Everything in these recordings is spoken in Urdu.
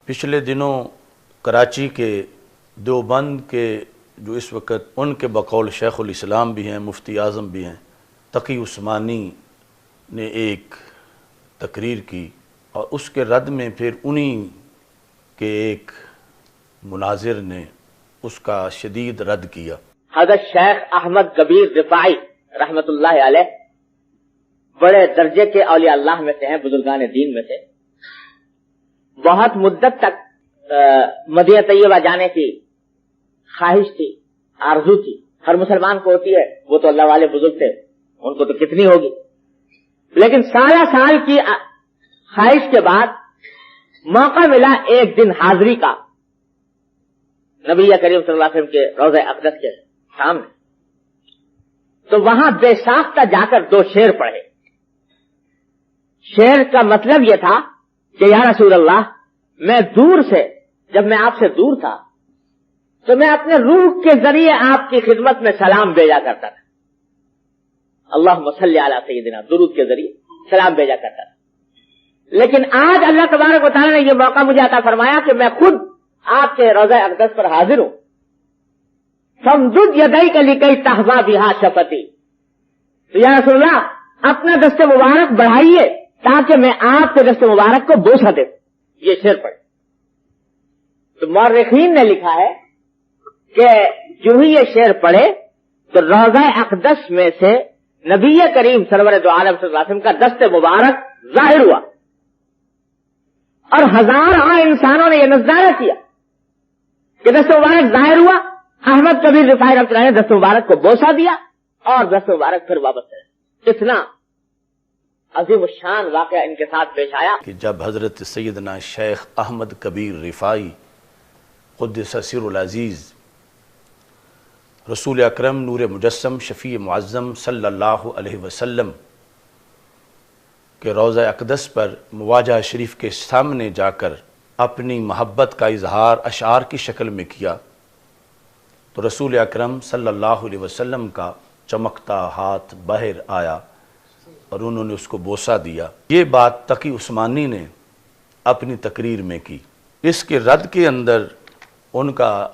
پچھلے دنوں کراچی کے دیوبند کے جو اس وقت ان کے بقول شیخ الاسلام بھی ہیں، مفتی اعظم بھی ہیں، تقی عثمانی نے ایک تقریر کی اور اس کے رد میں پھر انہی کے ایک مناظر نے اس کا شدید رد کیا۔ حضرت شیخ احمد کبیر رفاعی رحمت اللہ علیہ بڑے درجے کے اولیاء اللہ میں سے ہیں، بزرگان دین میں سے۔ بہت مدت تک مدینہ طیبہ جانے کی خواہش تھی، آرزو تھی، ہر مسلمان کو ہوتی ہے، وہ تو اللہ والے بزرگ تھے، ان کو تو کتنی ہوگی، لیکن سالہ سال کی خواہش کے بعد موقع ملا ایک دن حاضری کا نبی کریم صلی اللہ علیہ وسلم کے روضہ اقدس کے سامنے، تو وہاں بے ساختہ جا کر دو شعر پڑھے۔ شعر کا مطلب یہ تھا کہ یا رسول اللہ، میں دور سے، جب میں آپ سے دور تھا تو میں اپنے روح کے ذریعے آپ کی خدمت میں سلام بھیجا کرتا تھا، اللہم صلی علی سیدنا، درود کے ذریعے سلام بھیجا کرتا تھا، لیکن آج اللہ تبارک و تعالی نے یہ موقع مجھے عطا فرمایا کہ میں خود آپ کے روضہ اقدس پر حاضر ہوں۔ فامدد یدیک لکی تحظی بہا شفتی، تو یا رسول اللہ اپنا دست مبارک بڑھائیے تاکہ میں آپ کے دست مبارک کو بوسہ دے۔ یہ شعر پڑھ تو مورخین نے لکھا ہے کہ جو ہی یہ شعر پڑھے تو روضہ اقدس میں سے نبی کریم سرور دو عالم صلی اللہ علیہ وسلم کا دست مبارک ظاہر ہوا، اور ہزاروں انسانوں نے یہ نظارہ کیا کہ دست مبارک ظاہر ہوا، احمد کبیر رفاعی رحمۃ اللہ نے دست مبارک کو بوسہ دیا اور دست مبارک پھر واپس رہا۔ اتنا عظیم الشان واقعہ ان کے ساتھ پیش آیا کہ جب حضرت سیدنا شیخ احمد کبیر رفاعی قدس سر العزیز رسول اکرم نور مجسم شفیع معظم صلی اللہ علیہ وسلم کے روضہ اقدس پر مواجہ شریف کے سامنے جا کر اپنی محبت کا اظہار اشعار کی شکل میں کیا تو رسول اکرم صلی اللہ علیہ وسلم کا چمکتا ہاتھ باہر آیا اور انہوں نے اس کو بوسہ دیا۔ یہ بات تقی عثمانی نے اپنی تقریر میں کی۔ اس کے رد کے اندر ان کا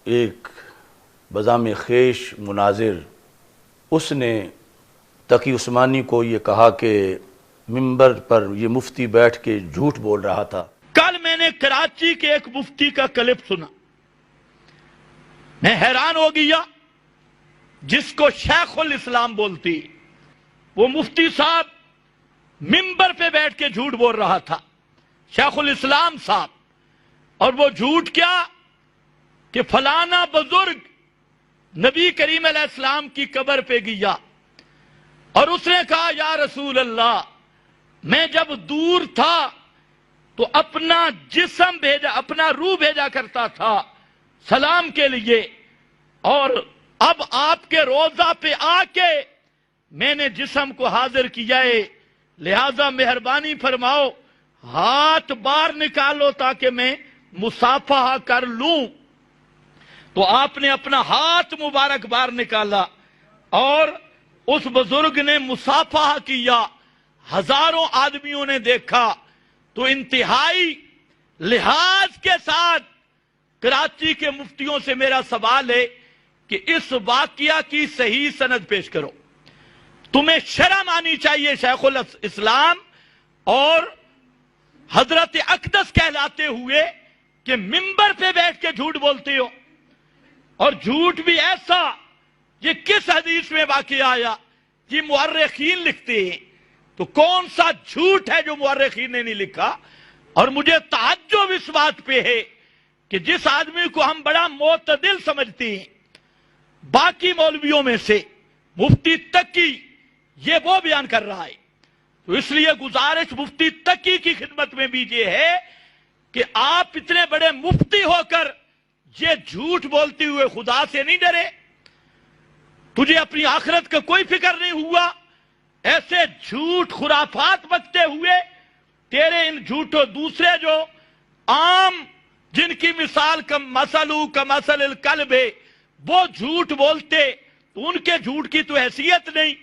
ایک بزام خیش مناظر، اس نے تقی عثمانی کو یہ کہا کہ منبر پر یہ مفتی بیٹھ کے جھوٹ بول رہا تھا۔ کل میں نے کراچی کے ایک مفتی کا کلپ سنا، میں حیران ہو گیا، جس کو شیخ الاسلام بولتی، وہ مفتی صاحب منبر پہ بیٹھ کے جھوٹ بول رہا تھا، شیخ الاسلام صاحب، اور وہ جھوٹ کیا کہ فلانا بزرگ نبی کریم علیہ السلام کی قبر پہ گیا اور اس نے کہا یا رسول اللہ، میں جب دور تھا تو اپنا جسم بھیجا، اپنا روح بھیجا کرتا تھا سلام کے لیے، اور اب آپ کے روضہ پہ آ کے میں نے جسم کو حاضر کیا ہے، لہذا مہربانی فرماؤ ہاتھ باہر نکالو تاکہ میں مصافحہ کر لوں۔ تو آپ نے اپنا ہاتھ مبارک باہر نکالا اور اس بزرگ نے مصافحہ کیا، ہزاروں آدمیوں نے دیکھا، تو انتہائی لحاظ کے ساتھ کراچی کے مفتیوں سے میرا سوال ہے کہ اس واقعہ کی صحیح سند پیش کرو۔ تمہیں شرم آنی چاہیے شیخ الاسلام اور حضرت اقدس کہلاتے ہوئے کہ منبر پہ بیٹھ کے جھوٹ بولتے ہو، اور جھوٹ بھی ایسا، یہ کس حدیث میں واقع آیا؟ یہ مورخین لکھتے ہیں، تو کون سا جھوٹ ہے جو مورخین نے نہیں لکھا؟ اور مجھے تعجب اس بات پہ ہے کہ جس آدمی کو ہم بڑا معتدل سمجھتے ہیں باقی مولویوں میں سے، مفتی تقی، یہ وہ بیان کر رہا ہے، تو اس لیے گزارش مفتی تقی کی خدمت میں بھی یہ ہے کہ آپ اتنے بڑے مفتی ہو کر یہ جھوٹ بولتے ہوئے خدا سے نہیں ڈرے؟ تجھے اپنی آخرت کا کوئی فکر نہیں ہوا؟ ایسے جھوٹ خرافات بکتے ہوئے تیرے ان جھوٹوں دوسرے جو عام، جن کی مثال مثلو کمثل الکلب ہے، وہ جھوٹ بولتے، تو ان کے جھوٹ کی تو حیثیت نہیں،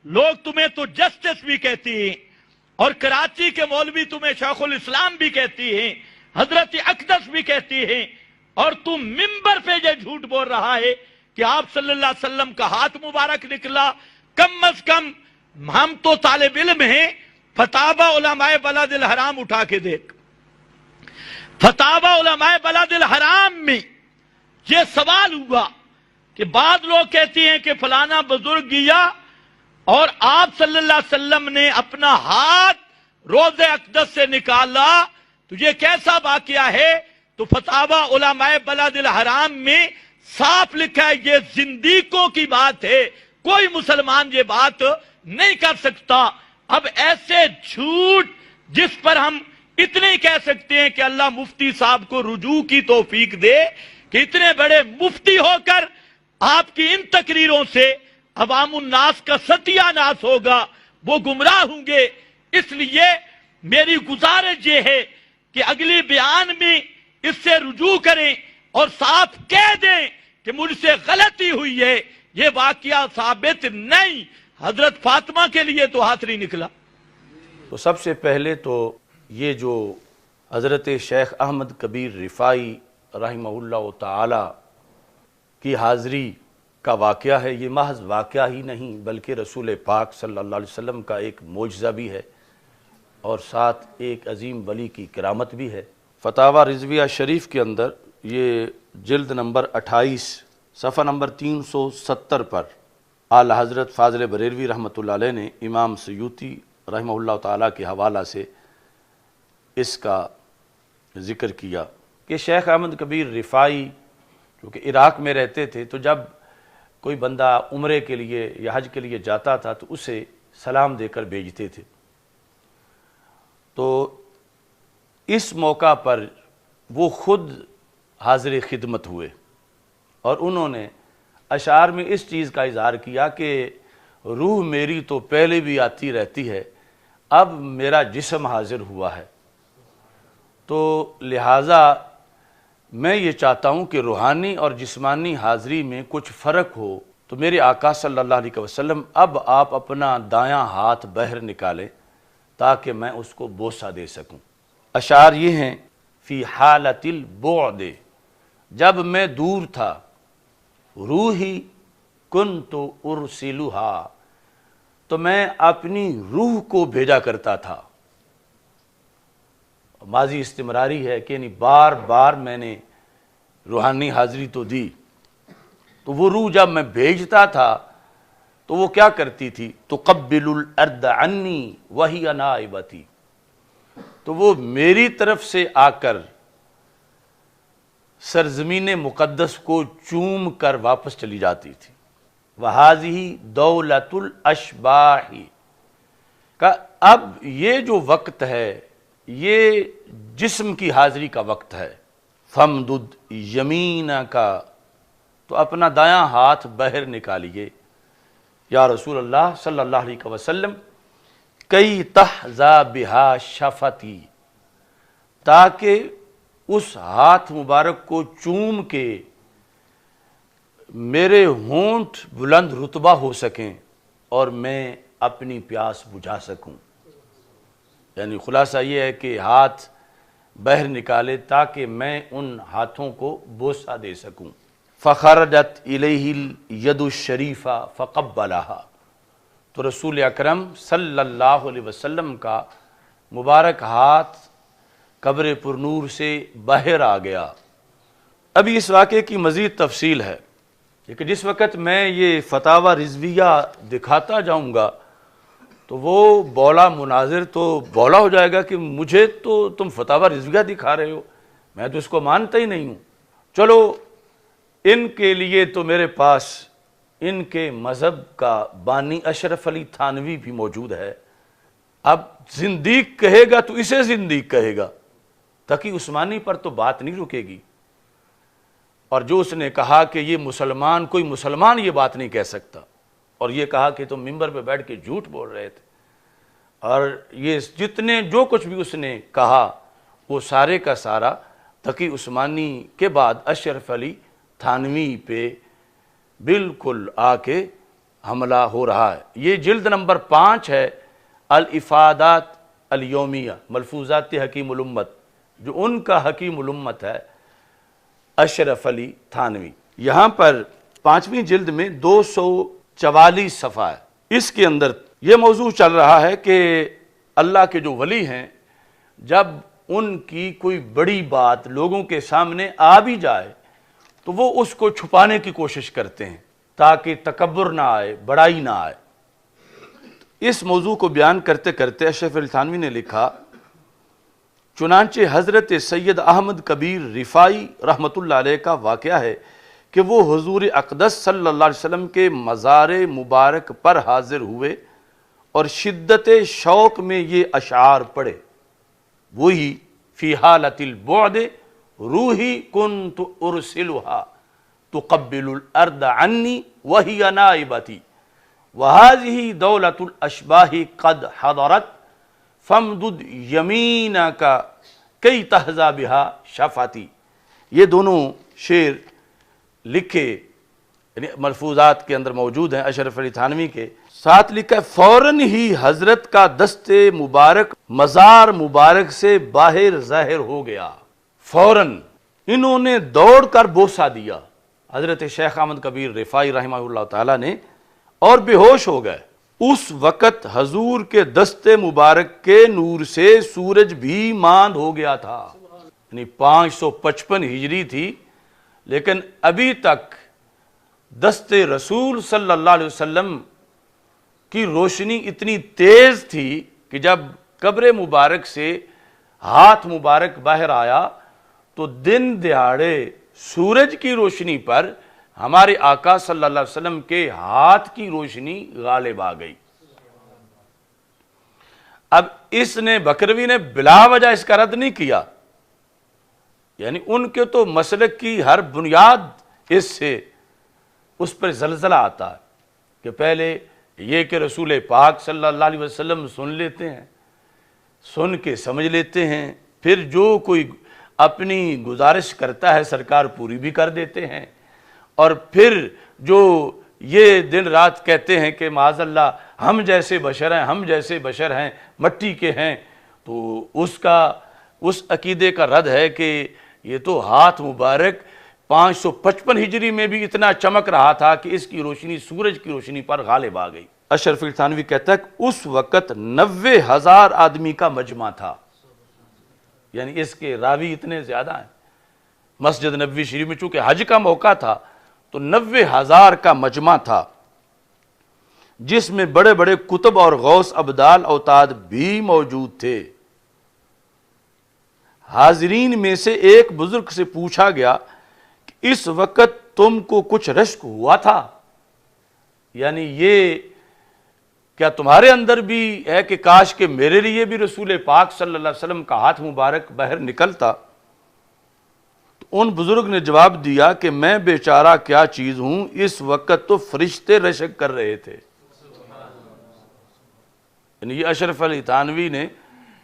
لوگ تمہیں تو جسٹس بھی کہتی ہیں، اور کراچی کے مولوی تمہیں شیخ الاسلام بھی کہتی ہیں، حضرت اقدس بھی کہتی ہیں اور تم ممبر پہ یہ جھوٹ بول رہا ہے کہ آپ صلی اللہ علیہ وسلم کا ہاتھ مبارک نکلا. کم از کم ہم تو طالب علم ہیں، فتاوی علماء بلد الحرام اٹھا کے دیکھ. فتاوی علماء بلد الحرام میں یہ سوال ہوا کہ بعض لوگ کہتے ہیں کہ فلانا بزرگ گیا اور آپ صلی اللہ علیہ وسلم نے اپنا ہاتھ روضہ اقدس سے نکالا، تو یہ کیسا واقعہ ہے؟ تو فتاوی علماء بلد الحرام میں صاف لکھا ہے یہ زندیقوں کی بات ہے، کوئی مسلمان یہ بات نہیں کر سکتا. اب ایسے جھوٹ جس پر ہم اتنے ہی کہہ سکتے ہیں کہ اللہ مفتی صاحب کو رجوع کی توفیق دے کہ اتنے بڑے مفتی ہو کر آپ کی ان تقریروں سے عوام الناس کا ستیہ ناس ہوگا، وہ گمراہ ہوں گے. اس لیے میری گزارش یہ ہے کہ اگلی بیان میں اس سے رجوع کریں اور صاف کہہ دیں کہ مجھ سے غلطی ہوئی ہے، یہ واقعہ ثابت نہیں. حضرت فاطمہ کے لیے تو ہاتھ نہیں نکلا. تو سب سے پہلے تو یہ جو حضرت شیخ احمد کبیر رفاعی رحمہ اللہ تعالی کی حاضری کا واقعہ ہے، یہ محض واقعہ ہی نہیں بلکہ رسول پاک صلی اللہ علیہ وسلم کا ایک معجزہ بھی ہے اور ساتھ ایک عظیم ولی کی کرامت بھی ہے. فتاوی رضویہ شریف کے اندر یہ جلد نمبر 28 صفحہ نمبر 370 پر اعلی حضرت فاضل بریلوی رحمۃ اللہ علیہ نے امام سیوطی رحمہ اللہ تعالیٰ کے حوالہ سے اس کا ذکر کیا کہ شیخ احمد کبیر رفاعی جو کہ عراق میں رہتے تھے، تو جب کوئی بندہ عمرے کے لیے یا حج کے لیے جاتا تھا تو اسے سلام دے کر بھیجتے تھے. تو اس موقع پر وہ خود حاضر خدمت ہوئے اور انہوں نے اشعار میں اس چیز کا اظہار کیا کہ روح میری تو پہلے بھی آتی رہتی ہے، اب میرا جسم حاضر ہوا ہے، تو لہٰذا میں یہ چاہتا ہوں کہ روحانی اور جسمانی حاضری میں کچھ فرق ہو. تو میرے آقا صلی اللہ علیہ وسلم اب آپ اپنا دایاں ہاتھ باہر نکالیں تاکہ میں اس کو بوسہ دے سکوں. اشعار یہ ہیں: فی حالت البعد، جب میں دور تھا، روحی کنت ارسلھا، تو میں اپنی روح کو بھیجا کرتا تھا. ماضی استمراری ہے کہ یعنی بار بار میں نے روحانی حاضری تو دی. تو وہ روح جب میں بھیجتا تھا تو وہ کیا کرتی تھی؟ تقبل الارض عنی وہی نائبتی، تو وہ میری طرف سے آ کر سرزمین مقدس کو چوم کر واپس چلی جاتی تھی. وہذہ دولت الاشباح، کا اب یہ جو وقت ہے یہ جسم کی حاضری کا وقت ہے. فمدد یمینک، تو اپنا دایاں ہاتھ باہر نکالیے یا رسول اللہ صلی اللہ علیہ وسلم، کئی تحظا بہا شفتی، تاکہ اس ہاتھ مبارک کو چوم کے میرے ہونٹ بلند رتبہ ہو سکیں اور میں اپنی پیاس بجھا سکوں. یعنی خلاصہ یہ ہے کہ ہاتھ باہر نکالے تاکہ میں ان ہاتھوں کو بوسہ دے سکوں. فخرجت الیہ الید الشریفہ فقبلہا، تو رسول اکرم صلی اللہ علیہ وسلم کا مبارک ہاتھ قبر پرنور سے باہر آ گیا. ابھی اس واقعے کی مزید تفصیل ہے کہ جس وقت میں یہ فتاوی رضویہ دکھاتا جاؤں گا تو وہ بولا مناظر تو بولا ہو جائے گا کہ مجھے تو تم فتاوی رضویہ دکھا رہے ہو، میں تو اس کو مانتا ہی نہیں ہوں. چلو ان کے لیے تو میرے پاس ان کے مذہب کا بانی اشرف علی تھانوی بھی موجود ہے. اب زندیق کہے گا تو اسے زندیق کہے گا، تقی عثمانی پر تو بات نہیں رکے گی. اور جو اس نے کہا کہ یہ مسلمان، کوئی مسلمان یہ بات نہیں کہہ سکتا، اور یہ کہا کہ تم ممبر پہ بیٹھ کے جھوٹ بول رہے تھے، اور یہ جتنے جو کچھ بھی اس نے کہا وہ سارے کا سارا تقی عثمانی کے بعد اشرف علی تھانوی پہ بالکل آ کے حملہ ہو رہا ہے. یہ جلد نمبر 5 ہے، الافادات الیومیہ، ملفوظات حکیم الامت، جو ان کا حکیم الامت ہے اشرف علی تھانوی۔ یہاں پر 5ویں جلد میں 244 صفحہ ہے، اس کے اندر یہ موضوع چل رہا ہے کہ اللہ کے جو ولی ہیں جب ان کی کوئی بڑی بات لوگوں کے سامنے آ بھی جائے تو وہ اس کو چھپانے کی کوشش کرتے ہیں تاکہ تکبر نہ آئے، بڑائی نہ آئے۔ اس موضوع کو بیان کرتے کرتے اشرف علی تھانوی نے لکھا، چنانچہ حضرت سید احمد کبیر رفاعی رحمۃ اللہ علیہ کا واقعہ ہے کہ وہ حضور اقدس صلی اللہ علیہ وسلم کے مزار مبارک پر حاضر ہوئے اور شدت شوق میں یہ اشعار پڑھے، وہی فی حالت البعد روحی کنت ارسلها تقبل الارض عنی وہی نائبتی وہذہ دولت الاشباح قد حضرت فامدد یمینک کی تہذا بہا شفاتی۔ یہ دونوں شعر لکھے یعنی ملفوظات کے اندر موجود ہیں اشرف علی تھانوی کے، ساتھ لکھا ہے فوراً ہی حضرت کا دست مبارک مزار مبارک سے باہر ظاہر ہو گیا، فوراً انہوں نے دوڑ کر بوسہ دیا حضرت شیخ احمد کبیر رفاعی رحمہ اللہ تعالیٰ نے، اور بے ہوش ہو گئے۔ اس وقت حضور کے دست مبارک کے نور سے سورج بھی ماند ہو گیا تھا، یعنی 555 ہجری تھی، لیکن ابھی تک دست رسول صلی اللہ علیہ وسلم کی روشنی اتنی تیز تھی کہ جب قبر مبارک سے ہاتھ مبارک باہر آیا تو دن دہاڑے سورج کی روشنی پر ہمارے آقا صلی اللہ علیہ وسلم کے ہاتھ کی روشنی غالب آ گئی۔ اب اس نے بکروی نے بلا وجہ اس کا رد نہیں کیا، یعنی ان کے تو مسلک کی ہر بنیاد اس پر زلزلہ آتا ہے کہ پہلے یہ کہ رسول پاک صلی اللہ علیہ وسلم سن لیتے ہیں، سن کے سمجھ لیتے ہیں، پھر جو کوئی اپنی گزارش کرتا ہے سرکار پوری بھی کر دیتے ہیں، اور پھر جو یہ دن رات کہتے ہیں کہ معاذ اللہ ہم جیسے بشر ہیں، ہم جیسے بشر ہیں، مٹی کے ہیں، تو اس عقیدے کا رد ہے کہ یہ تو ہاتھ مبارک 555 ہجری میں بھی اتنا چمک رہا تھا کہ اس کی روشنی سورج کی روشنی پر غالب آ گئی۔ اشرف علی تھانوی کہتا ہے کہ اس وقت 90,000 آدمی کا مجمع تھا، یعنی اس کے راوی اتنے زیادہ ہیں۔ مسجد نبوی شریف میں چونکہ حج کا موقع تھا تو 90,000 کا مجمع تھا، جس میں بڑے بڑے کتب اور غوث ابدال اوتاد بھی موجود تھے۔ حاضرین میں سے ایک بزرگ سے پوچھا گیا کہ اس وقت تم کو کچھ رشک ہوا تھا، یعنی یہ کیا تمہارے اندر بھی ہے کہ کاش کہ میرے لیے بھی رسول پاک صلی اللہ علیہ وسلم کا ہاتھ مبارک باہر نکلتا؟ تو ان بزرگ نے جواب دیا کہ میں بیچارہ کیا چیز ہوں، اس وقت تو فرشتے رشک کر رہے تھے۔ یعنی یہ اشرف علی تھانوی نے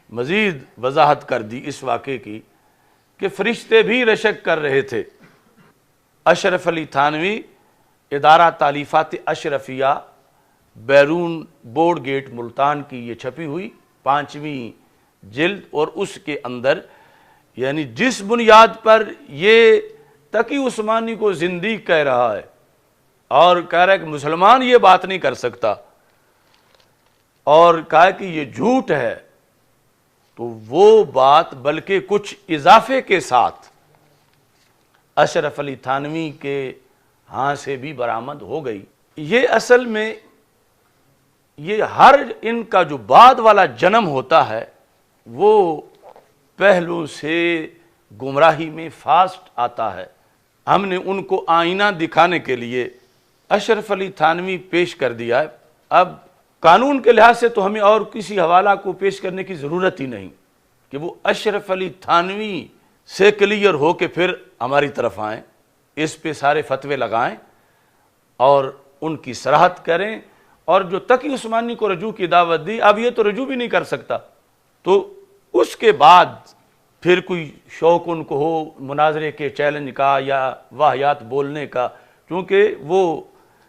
مزید وضاحت کر دی اس واقعے کی کہ فرشتے بھی رشک کر رہے تھے۔ اشرف علی تھانوی ادارہ تالیفات اشرفیہ بیرون بورڈ گیٹ ملتان کی یہ چھپی ہوئی 5ویں جلد، اور اس کے اندر یعنی جس بنیاد پر یہ تقی عثمانی کو زندیق کہہ رہا ہے اور کہہ رہا ہے کہ مسلمان یہ بات نہیں کر سکتا، اور کہا کہ یہ جھوٹ ہے، تو وہ بات بلکہ کچھ اضافے کے ساتھ اشرف علی تھانوی کے ہاں سے بھی برآمد ہو گئی۔ یہ اصل میں یہ ہر ان کا جو بعد والا جنم ہوتا ہے وہ پہلو سے گمراہی میں فاسٹ آتا ہے۔ ہم نے ان کو آئینہ دکھانے کے لیے اشرف علی تھانوی پیش کر دیا ہے، اب قانون کے لحاظ سے تو ہمیں اور کسی حوالہ کو پیش کرنے کی ضرورت ہی نہیں کہ وہ اشرف علی تھانوی سے کلیئر ہو کے پھر ہماری طرف آئیں، اس پہ سارے فتوے لگائیں اور ان کی صراحت کریں، اور جو تقی عثمانی کو رجوع کی دعوت دی اب یہ تو رجوع بھی نہیں کر سکتا، تو اس کے بعد پھر کوئی شوق ان کو ہو مناظرے کے چیلنج کا یا واہیات بولنے کا، کیونکہ وہ